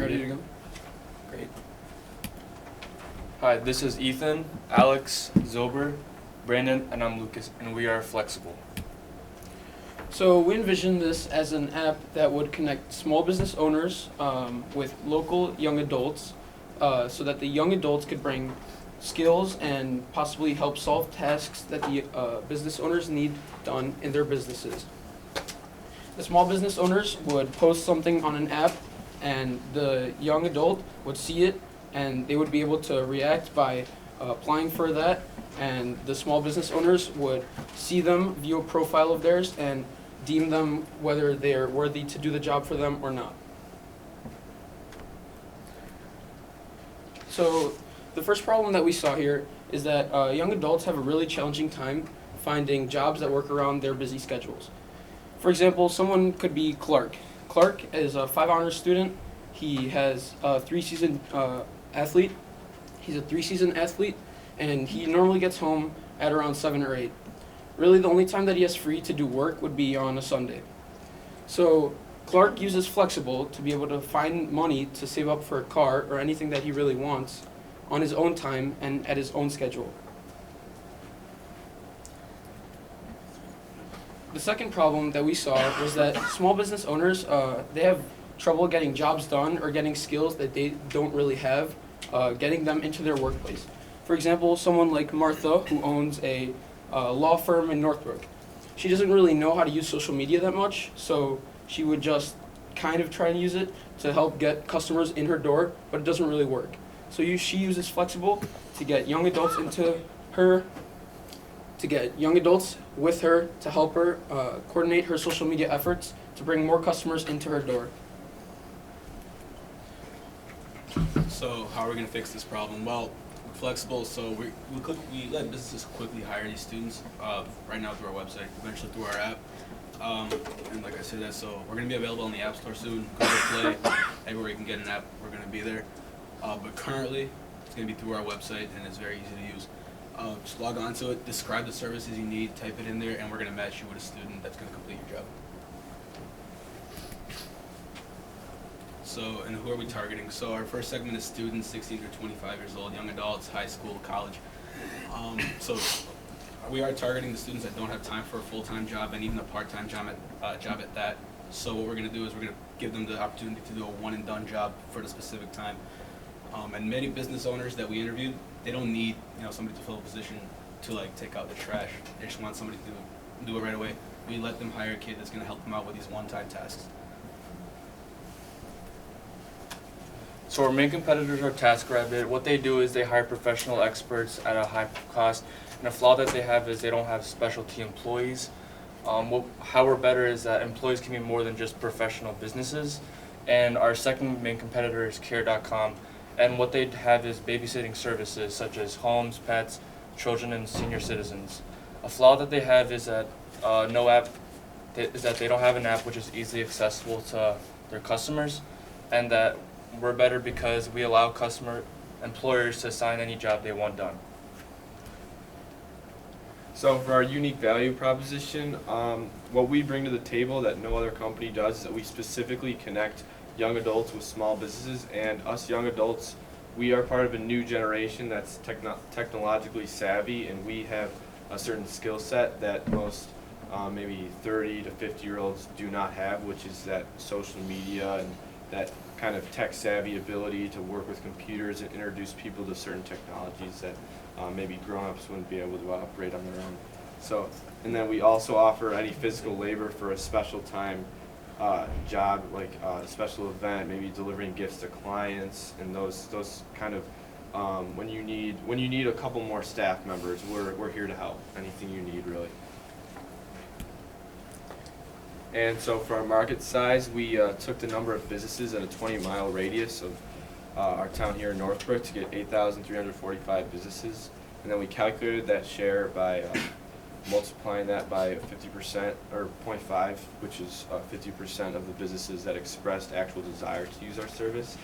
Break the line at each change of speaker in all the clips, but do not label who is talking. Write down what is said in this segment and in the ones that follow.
Ready to go?
Great. Hi, this is Ethan, Alex, Zober, Brandon, and I'm Lucas, and we are Flexible.
So we envision this as an app that would connect small business owners with local young adults so that the young adults could bring skills and possibly help solve tasks that the business owners need done in their businesses. The small business owners would post something on an app and the young adult would see it and they would be able to react by applying for that, and the small business owners would see them, view a profile of theirs, and deem them whether they are worthy to do the job for them or not. So the first problem that we saw here is that young adults have a really challenging time finding jobs that work around their busy schedules. For example, someone could be Clark. Clark is a 5 honors student. He has a 3-season athlete. He's a 3-season athlete, and he normally gets home at around 7 or 8. Really, the only time that he has free to do work would be on a Sunday. So Clark uses Flexible to be able to find money to save up for a car or anything that he really wants on his own time and at his own schedule. The second problem that we saw was that small business owners, they have trouble getting jobs done or getting skills that they don't really have, getting them into their workplace. For example, someone like Martha, who owns a law firm in Northbrook. She doesn't really know how to use social media that much, so she would just kind of try and use it to help get customers in her door, but it doesn't really work. So she uses Flexible to get young adults with her to help her coordinate her social media efforts to bring more customers into her door.
So how are we going to fix this problem? Well, Flexible, so we let businesses quickly hire these students right now through our website, eventually through our app. And like I said, so we're going to be available on the App Store soon, Google Play, everywhere you can get an app, we're going to be there. But currently, it's going to be through our website, and it's very easy to use. Just log on to it, describe the services you need, type it in there, and we're going to match you with a student that's going to complete your job. So, and who are we targeting? So our first segment is students 16 to 25 years old, young adults, high school, college. So we are targeting the students that don't have time for a full-time job and even a part-time job at that. So what we're going to do is we're going to give them the opportunity to do a one-and-done job for the specific time. And many business owners that we interviewed, they don't need somebody to fill a position to take out the trash. They just want somebody to do it right away. We let them hire a kid that's going to help them out with these one-time tasks.
So our main competitors are TaskRabbit. What they do is they hire professional experts at a high cost, and a flaw that they have is they don't have specialty employees. How we're better is that employees can be more than just professional businesses. And our second main competitor is Care.com, and what they have is babysitting services such as homes, pets, children, and senior citizens. A flaw that they have is that they don't have an app which is easily accessible to their customers, and that we're better because we allow employers to assign any job they want done.
So for our unique value proposition, what we bring to the table that no other company does is that we specifically connect young adults with small businesses, and us young adults, we are part of a new generation that's technologically savvy, and we have a certain skill set that most maybe 30 to 50-year-olds do not have, which is that social media and that kind of tech-savvy ability to work with computers and introduce people to certain technologies that maybe grown-ups wouldn't be able to operate on their own. So, and then we also offer any physical labor for a special time job, like a special event, maybe delivering gifts to clients, and those kind of when you need a couple more staff members, we're here to help. Anything you need, really. And so for our market size, we took the number of businesses in a 20-mile radius of our town here in Northbrook to get 8,345 businesses. And then we calculated that share by multiplying that by 50% or 0.5, which is 50% of the businesses that expressed actual desire to use our service.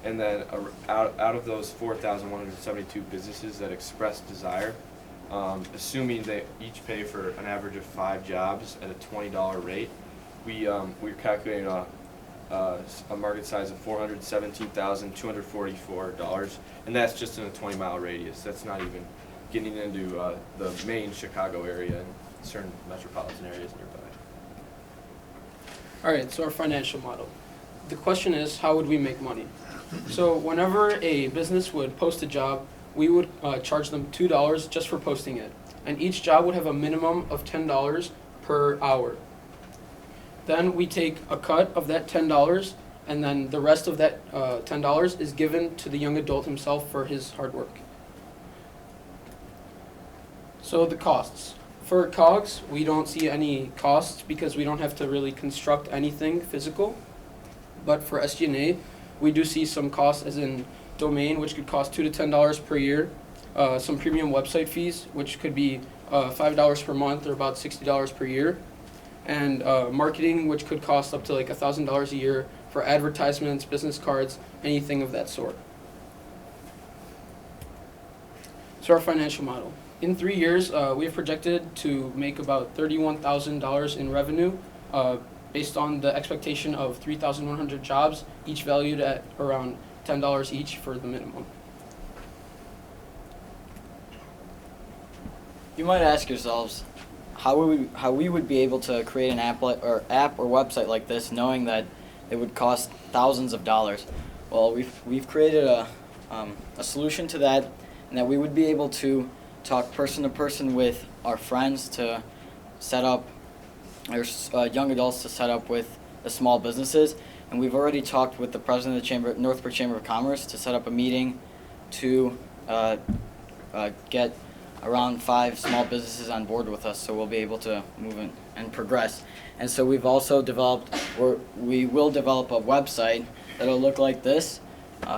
And then out of those 4,172 businesses that expressed desire, assuming they each pay for an average of 5 jobs at a $20 rate, we're calculating a market size of $417,244, and that's just in a 20-mile radius. That's not even getting into the main Chicago area and certain metropolitan areas nearby.
All right, so our financial model. The question is, how would we make money? So whenever a business would post a job, we would charge them $2 just for posting it. And each job would have a minimum of $10 per hour. Then we take a cut of that $10, and then the rest of that $10 is given to the young adult himself for his hard work. So the costs. For COGS, we don't see any costs because we don't have to really construct anything physical. But for SG&A, we do see some costs, as in domain, which could cost $2 to $10 per year, some premium website fees, which could be $5 per month or about $60 per year, and marketing, which could cost up to like $1,000 a year for advertisements, business cards, anything of that sort. So our financial model. In 3 years, we have projected to make about $31,000 in revenue, based on the expectation of 3,100 jobs, each valued at around $10 each for the minimum.
You might ask yourselves how we would be able to create an app or website like this, knowing that it would cost thousands of dollars. Well, we've created a solution to that, and that we would be able to talk person to person with our friends to set up, or young adults to set up with the small businesses. And we've already talked with the president of the Northbrook Chamber of Commerce to set up a meeting to get around 5 small businesses on board with us, so we'll be able to move in and progress. And so we've also we will develop a website that'll look like this,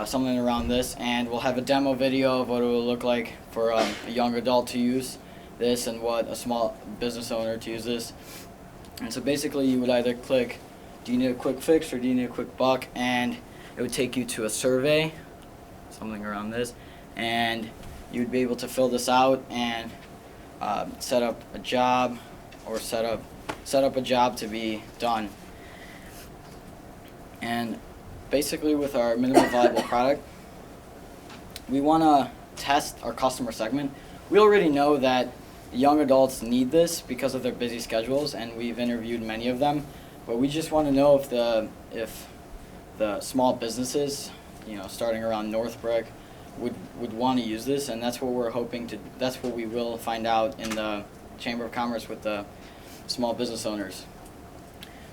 something around this, and we'll have a demo video of what it will look like for a young adult to use this and what a small business owner to use this. And so basically you would either click, do you need a quick fix or do you need a quick buck, and it would take you to a survey, something around this, and you would be able to fill this out and set up a job, or set up a job to be done. And basically with our minimum viable product, we want to test our customer segment. We already know that young adults need this because of their busy schedules, and we've interviewed many of them. But we just want to know if the small businesses, starting around Northbrook, would want to use this, and that's what we're hoping to. That's what we will find out in the Chamber of Commerce with the small business owners.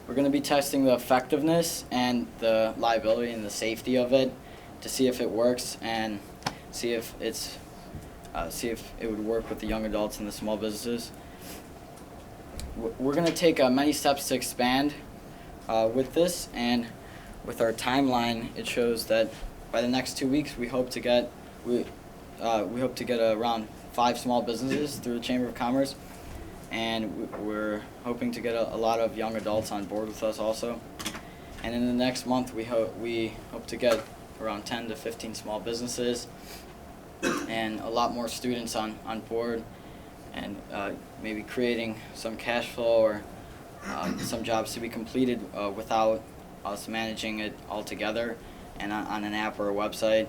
We're going to be testing the effectiveness and the liability and the safety of it to see if it works, and see if it would work with the young adults and the small businesses. We're going to take many steps to expand with this, and with our timeline, it shows that by the next 2 weeks, we hope to get around 5 small businesses through the Chamber of Commerce, and we're hoping to get a lot of young adults on board with us also. And in the next month, we hope to get around 10 to 15 small businesses and a lot more students on board, and maybe creating some cash flow or some jobs to be completed without us managing it all together and on an app or a website.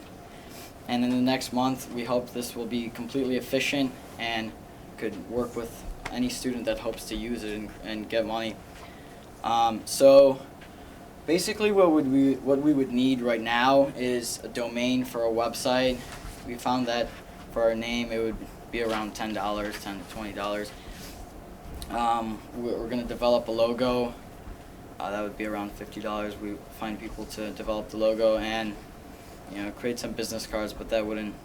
And in the next month, we hope this will be completely efficient and could work with any student that hopes to use it and get money. So basically what we would need right now is a domain for a website. We found that for our name it would be around $10 to $20. We're going to develop a logo. That would be around $50. We find people to develop the logo and create some business cards, but that wouldn't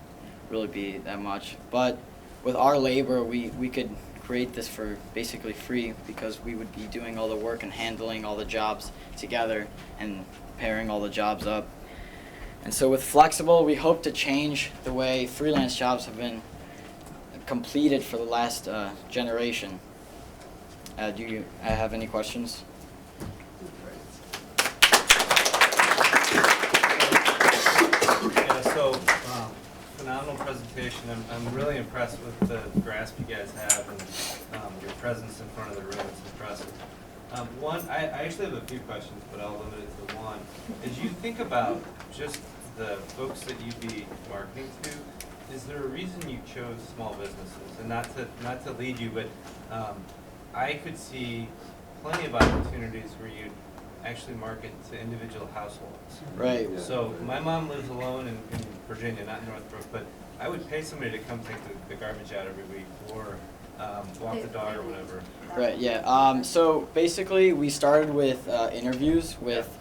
really be that much. But with our labor, we could create this for basically free, because we would be doing all the work and handling all the jobs together and pairing all the jobs up. And so with FLEXible, we hope to change the way freelance jobs have been completed for the last generation. Do you have any questions?
Yeah, so phenomenal presentation. I'm really impressed with the grasp you guys have, and your presence in front of the room. It's impressive. One, I actually have a few questions, but I'll limit it to one. As you think about just the folks that you'd be marketing to, is there a reason you chose small businesses? And not to lead you, but I could see plenty of opportunities where you'd actually market to individual households.
Right.
So my mom lives alone in Virginia, not in Northbrook, but I would pay somebody to come take the garbage out every week or walk the dog or whatever.
Right, yeah. So basically, we started with interviews with,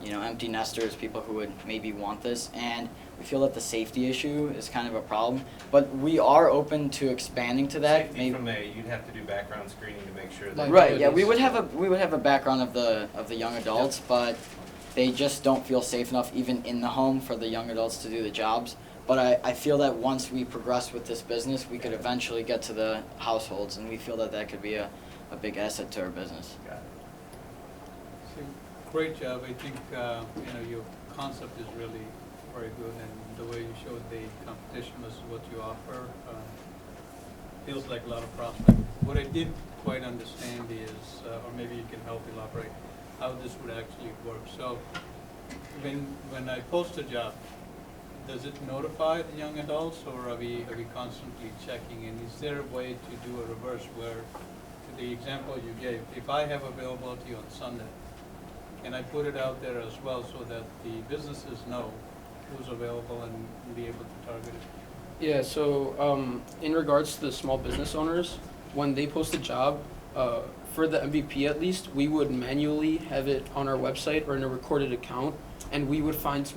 empty nesters, people who would maybe want this, and we feel that the safety issue is kind of a problem. But we are open to expanding to that.
Safety from you'd have to do background screening to make sure that.
Like-
Right, yeah, we would have a background of the young adults, but they just don't feel safe enough even in the home for the young adults to do the jobs. But I feel that once we progress with this business, we could eventually get to the households, and we feel that that could be a big asset to our business.
Got it.
So, great job. I think, your concept is really very good, and the way you showed the competition versus what you offer feels like a lot of prospect. What I didn't quite understand is, or maybe you can help elaborate, how this would actually work. So, when I post a job, does it notify the young adults, or are we constantly checking? And is there a way to do a reverse where, the example you gave, if I have availability on Sunday, can I put it out there as well so that the businesses know who's available and be able to target it?
Yeah, so in regards to the small business owners, when they post a job, for the MVP at least, we would manually have it on our website or in a recorded account, and we would find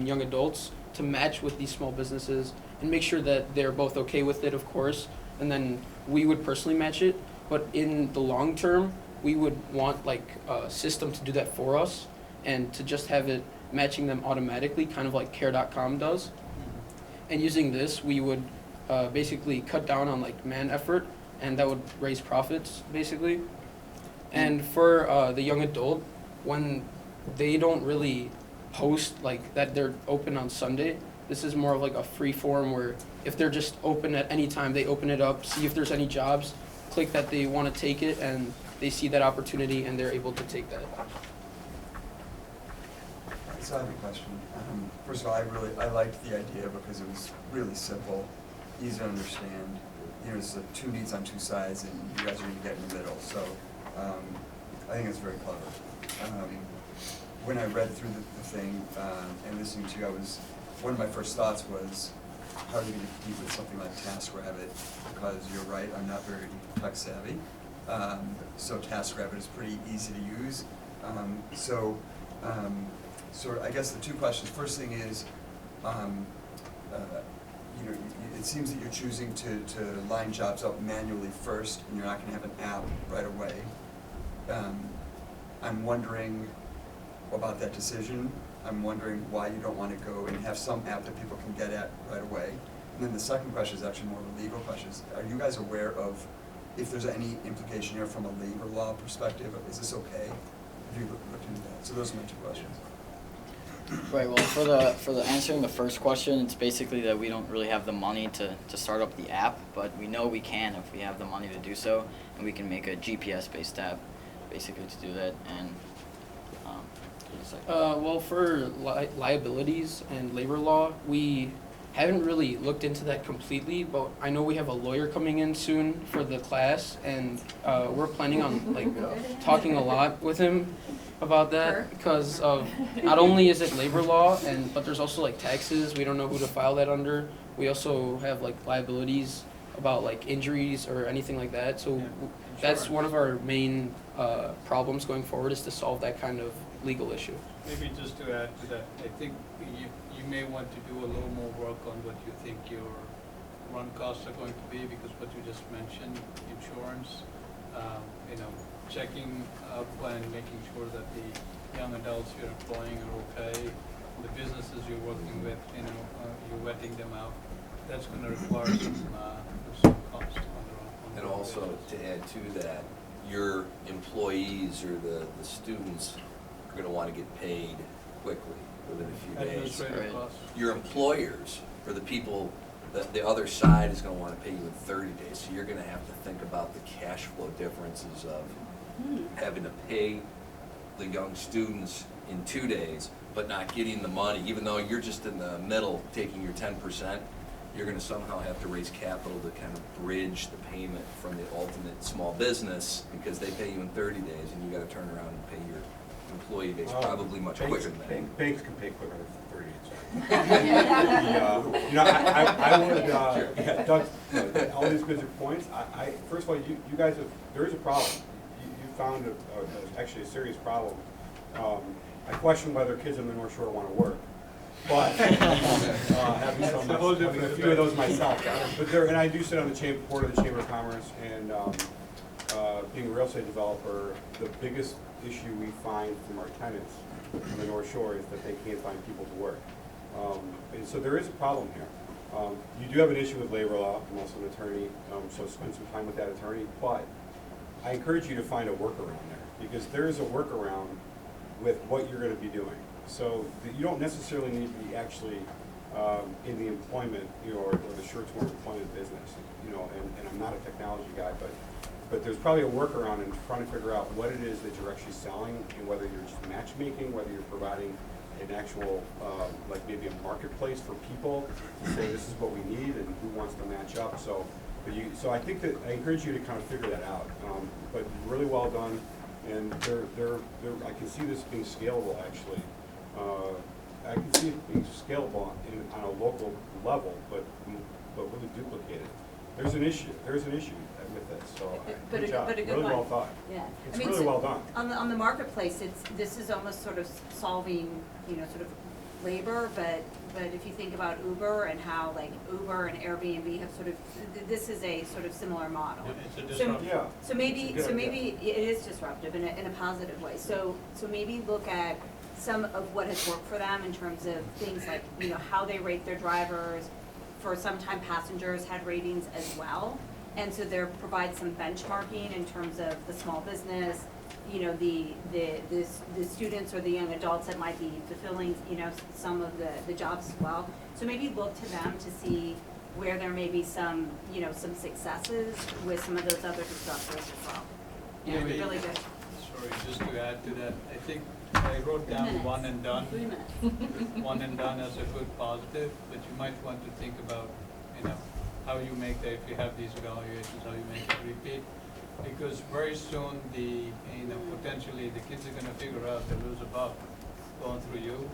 young adults to match with these small businesses and make sure that they're both okay with it, of course, and then we would personally match it. But in the long term, we would want a system to do that for us and to just have it matching them automatically, kind of like care.com does. And using this, we would basically cut down on man effort, and that would raise profits basically. And for the young adult, when they don't really post that they're open on Sunday, this is more of a free form where if they're just open at any time, they open it up, see if there's any jobs, click that they want to take it, and they see that opportunity and they're able to take that.
So I have a question. First of all, I liked the idea because it was really simple, easy to understand. It's the two needs on two sides, and you guys are going to get in the middle. So I think it's very clever. When I read through the thing and listening to you, one of my first thoughts was, how are you going to compete with something like TaskRabbit? Because you're right, I'm not very tech savvy. So TaskRabbit is pretty easy to use. So I guess the two questions. First thing is, it seems that you're choosing to line jobs up manually first, and you're not going to have an app right away. I'm wondering about that decision. I'm wondering why you don't want to go and have some app that people can get at right away. And then the second question is actually more of a legal question. Are you guys aware of if there's any implication here from a labor law perspective? Is this okay? Have you looked into that? So those are my two questions.
Right. Well, for the answering the first question, it's basically that we don't really have the money to start up the app, but we know we can if we have the money to do so, and we can make a GPS-based app, basically to do that. And
Well, for liabilities and labor law, we haven't really looked into that completely, but I know we have a lawyer coming in soon for the class, and we're planning on talking a lot with him about that, because of not only is it labor law, but there's also taxes. We don't know who to file that under. We also have liabilities about injuries or anything like that. So that's one of our main problems going forward, is to solve that kind of legal issue.
Maybe just to add to that, I think you may want to do a little more work on what you think your run costs are going to be, because what you just mentioned, insurance, checking up and making sure that the young adults you're employing are okay, the businesses you're working with, you're vetting them out. That's going to require some cost on their own.
And also, to add to that, your employees or the students are going to want to get paid quickly, within a few days.
Administrative
Right.
costs.
Your employers, or the people the other side is gonna wanna pay you in 30 days, so you're gonna have to think about the cash flow differences of having to pay the young students in 2 days, but not getting the money, even though you're just in the middle taking your 10%, you're gonna somehow have to raise capital to kind of bridge the payment from the ultimate small business, because they pay you in 30 days, and you gotta turn around and pay your employee base probably much quicker than that.
Banks can pay quicker than 30 days. You know, I would, yeah, Doug, all these good points. First of all, you guys have, there is a problem. You found actually a serious problem. I question whether kids in the North Shore want to work, but having a few of those myself. But there, and I do sit on the board of the Chamber of Commerce, and being a real estate developer, the biggest issue we find from our tenants on the North Shore is that they can't find people to work. And so there is a problem here. You do have an issue with labor law. I'm also an attorney, so spend some time with that attorney. But I encourage you to find a workaround there, because there is a workaround with what you're going to be doing. So you don't necessarily need to be actually in the employment, or the short-term employment business. And I'm not a technology guy, but there's probably a workaround in trying to figure out what it is that you're actually selling, and whether you're just matchmaking, whether you're providing an actual, like maybe a marketplace for people to say this is what we need and who wants to match up. So I think that I encourage you to kind of figure that out. But really well done, and I can see this being scalable actually. I can see it being scalable on a local level, but really duplicated. There's an issue with this, so good job.
But a good
really
one.
well thought.
Yeah.
It's really well done.
On the marketplace, this is almost sort of solving, sort of labor, but if you think about Uber and how like Uber and Airbnb have sort of, this is a sort of similar model.
It's a disruption.
Yeah.
So maybe it is disruptive in a positive way. So maybe look at some of what has worked for them in terms of things like, how they rate their drivers. For some time, passengers had ratings as well. And so there provides some benchmarking in terms of the small business, the students or the young adults that might be fulfilling, some of the jobs as well. So maybe look to them to see where there may be some, some successes with some of those other disruptors as well.
Yeah,
Really good.
Sorry, just to add to that, I think I wrote down one and done.
3 minutes.
One and done as a good positive, but you might want to think about, how you make that, if you have these evaluations, how you make it repeat. Because very soon potentially the kids are gonna figure out there was a bug going through you,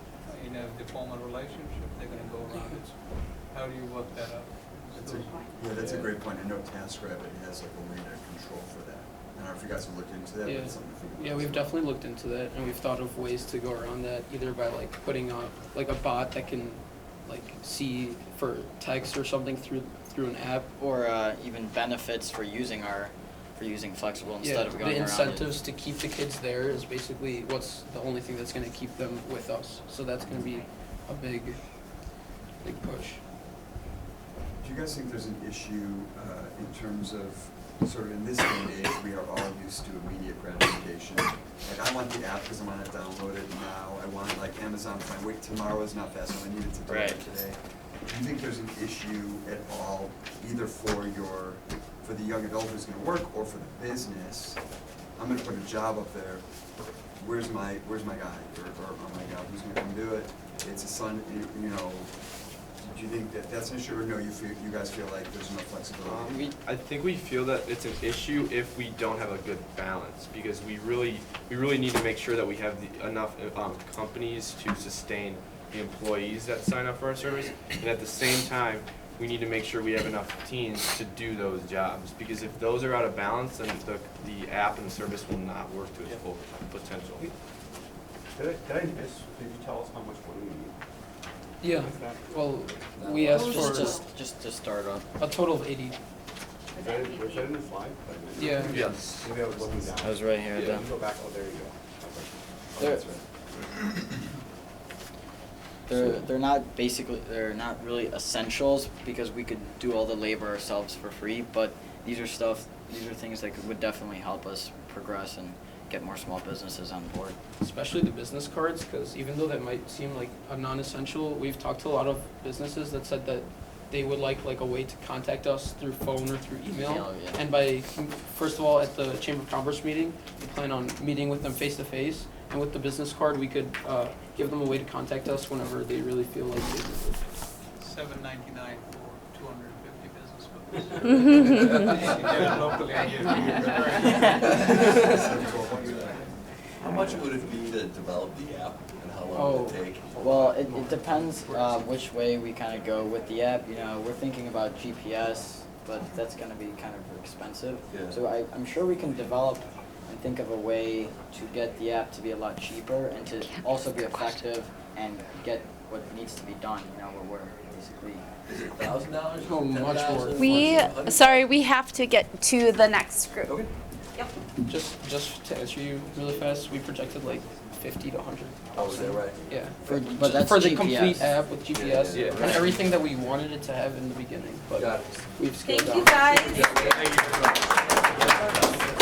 the former relationship, they're gonna go around it. How do you work that out?
That's a great point. I know TaskRabbit has like a way to control for that. I don't know if you guys have looked into that, but it's something to think about.
Yeah, we've definitely looked into that, and we've thought of ways to go around that, either by like putting up like a bot that can like see for text or something through an app.
Or even benefits for using FLEXible instead of going
the
around
incentives to keep the kids there is basically what's the only thing that's going to keep them with us. So that's going to be a big push.
Do you guys think there's an issue in terms of sort of in this day and age, we are all used to immediate gratification? Like, I want the app because I want to download it now. I want it like Amazon Prime. Wait, tomorrow is not fast enough. I need it to do it today. Do you think there's an issue at all, either for the young adult who's going to work or for the business? I'm going to put a job up there. Where's my guy? Or oh my God, who's going to come do it? It's a son. Do you think that's an issue, or no? You guys feel like there's no flexibility?
I think we feel that it's an issue if we don't have a good balance, because we really need to make sure that we have enough companies to sustain the employees that sign up for our service, and at the same time, we need to make sure we have enough teams to do those jobs, because if those are out of balance, then the app and the service will not work to its full potential.
Did I miss? Did you tell us how much money we need?
Yeah. Well, we asked for
just to start up.
a total of 80.
Was that in the slide?
Yeah.
Yes.
Maybe I was looking down.
I was right here.
Yeah, you go back. Oh, there you go.
They're-
That's right.
They're not really essentials, because we could do all the labor ourselves for free, but these are things that would definitely help us progress and get more small businesses on board.
Especially the business cards, because even though that might seem like a non-essential, we've talked to a lot of businesses that said that they would like a way to contact us through phone or through email.
Email, yeah.
And by, first of all, at the Chamber of Commerce meeting, we plan on meeting with them face to face. And with the business card, we could give them a way to contact us whenever they really feel like they do it.
$7.99 for 250 business cards. Yeah, locally,
How much would it be to develop the app, and how long would it take?
Well, it depends which way we kind of go with the app. You know, we're thinking about GPS, but that's going to be kind of expensive.
Yeah.
So I'm sure we can develop and think of a way to get the app to be a lot cheaper and to also be effective and get what needs to be done. You know, where we're basically.
Is it $1,000?
Oh, much more.
We have to get to the next group.
Okay.
Yep.
Just to answer you really fast, we projected like 50 to 100.
Oh, is that right?
Yeah.
But that's
for the
GPS.
complete app with GPS
Yeah.
and everything that we wanted it to have in the beginning. But
Got it.
we've scaled
Thank you
down.
guys.
Thank you.